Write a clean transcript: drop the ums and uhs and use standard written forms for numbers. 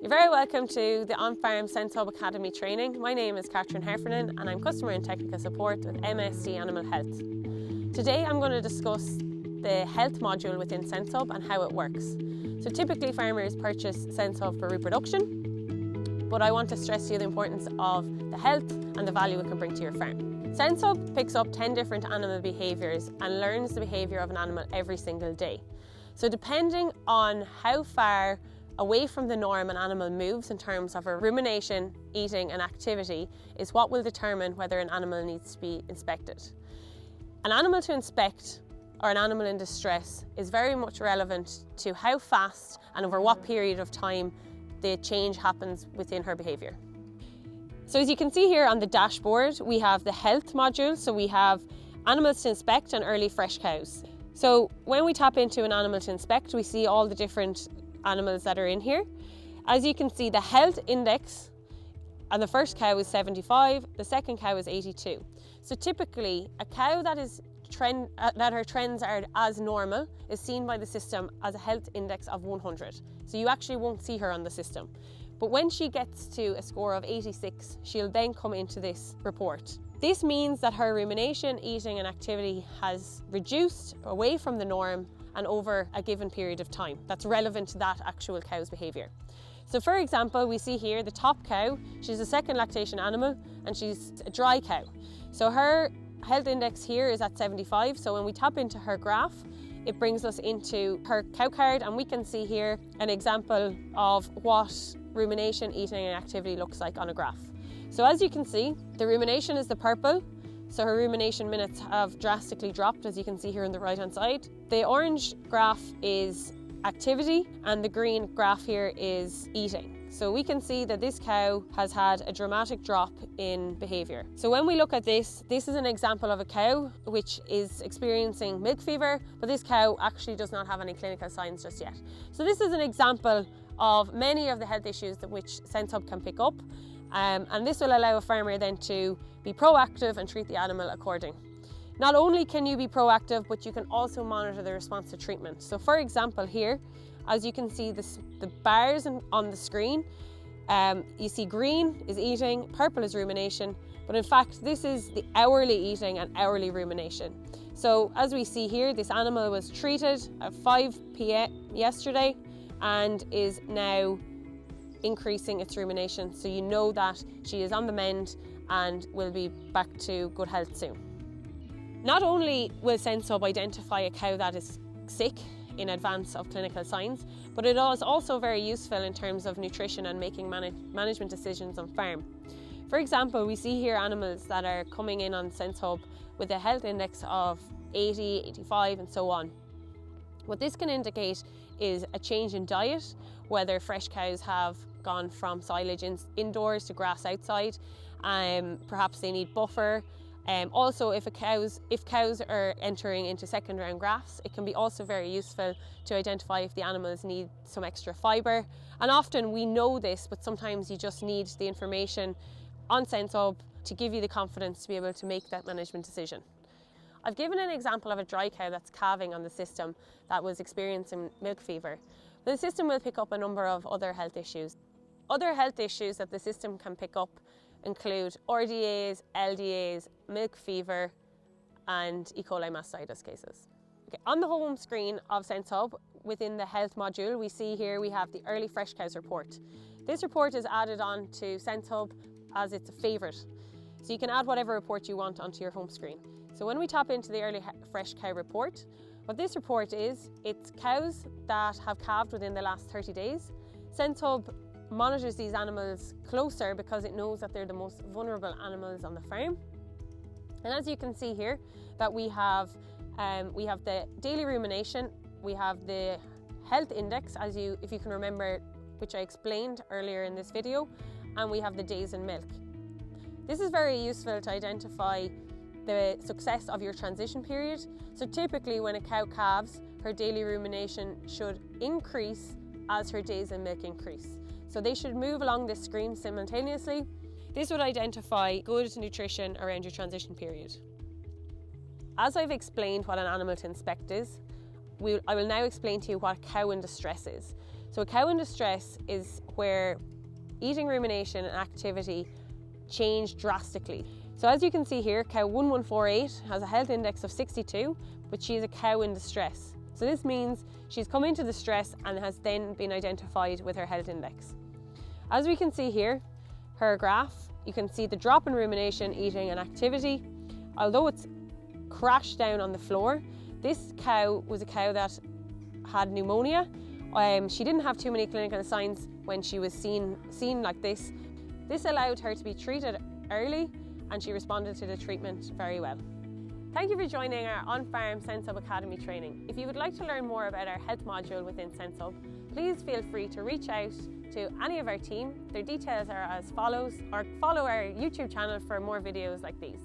You're very welcome to the On-Farm SenseHub Academy training. My name is Catherine Heffernan and I'm Customer and Technical Support with MSc Animal Health. Today I'm going to discuss the health module within SenseHub and how it works. So typically farmers purchase SenseHub for reproduction, but I want to stress to you the importance of the health and the value it can bring to your farm. SenseHub picks up 10 different animal behaviours and learns the behaviour of an animal every single day. So depending on how far away from the norm an animal moves in terms of her rumination, eating and activity is what will determine whether an animal needs to be inspected. An animal to inspect or an animal in distress is very much relevant to how fast and over what period of time the change happens within her behaviour. So as you can see here on the dashboard, we have the health module. So we have animals to inspect and early fresh cows. So when we tap into an animal to inspect, we see all the different animals that are in here. As you can see, the health index on the first cow is 75, the second cow is 82. So typically a cow that her trends are as normal is seen by the system as a health index of 100. So you actually won't see her on the system. But when she gets to a score of 86, she'll then come into this report. This means that her rumination, eating and activity has reduced away from the norm and over a given period of time that's relevant to that actual cow's behaviour. So for example, we see here the top cow, she's a second lactation animal and she's a dry cow. So her health index here is at 75, so when we tap into her graph, it brings us into her cow card and we can see here an example of what rumination, eating and activity looks like on a graph. So as you can see, the rumination is the purple. So her rumination minutes have drastically dropped, as you can see here on the right hand side. The orange graph is activity and the green graph here is eating. So we can see that this cow has had a dramatic drop in behaviour. So when we look at this is an example of a cow which is experiencing milk fever, but this cow actually does not have any clinical signs just yet. So this is an example of many of the health issues that which SenseHub can pick up. And this will allow a farmer then to be proactive and treat the animal according. Not only can you be proactive, but you can also monitor the response to treatment. So for example here, as you can see the bars on the screen, you see green is eating, purple is rumination, but in fact this is the hourly eating and hourly rumination. So as we see here, this animal was treated at 5 p.m. yesterday and is now increasing its rumination, so you know that she is on the mend and will be back to good health soon. Not only will SenseHub identify a cow that is sick in advance of clinical signs, but it is also very useful in terms of nutrition and making management decisions on farm. For example, we see here animals that are coming in on SenseHub with a health index of 80, 85 and so on. What this can indicate is a change in diet, whether fresh cows have gone from silage indoors to grass outside. Perhaps they need buffer. Also, if cows are entering into second round grass, it can be also very useful to identify if the animals need some extra fibre. And often we know this, but sometimes you just need the information on SenseHub to give you the confidence to be able to make that management decision. I've given an example of a dry cow that's calving on the system that was experiencing milk fever. The system will pick up a number of other health issues. Other health issues that the system can pick up include RDAs, LDAs, milk fever and E. coli mastitis cases. Okay, on the home screen of SenseHub, within the health module, we see here we have the early fresh cows report. This report is added on to SenseHub as it's a favourite. So you can add whatever report you want onto your home screen. So when we tap into the early fresh cow report, what this report is, it's cows that have calved within the last 30 days. SenseHub monitors these animals closer because it knows that they're the most vulnerable animals on the farm. And as you can see here, that we have the daily rumination, we have the health index, if you can remember, which I explained earlier in this video, and we have the days in milk. This is very useful to identify the success of your transition period. So typically when a cow calves, her daily rumination should increase as her days in milk increase. So they should move along this screen simultaneously. This would identify good nutrition around your transition period. As I've explained what an animal to inspect is, I will now explain to you what cow in distress is. So a cow in distress is where eating, rumination and activity change drastically. So as you can see here, cow 1148 has a health index of 62, but she's a cow in distress. So this means she's come into distress and has then been identified with her health index. As we can see here, her graph, you can see the drop in rumination, eating and activity. Although it's crashed down on the floor, this cow was a cow that had pneumonia. She didn't have too many clinical signs when she was seen like this. This allowed her to be treated early and she responded to the treatment very well. Thank you for joining our on-farm SenseHub Academy training. If you would like to learn more about our health module within SenseHub, please feel free to reach out to any of our team. Their details are as follows, or follow our YouTube channel for more videos like these.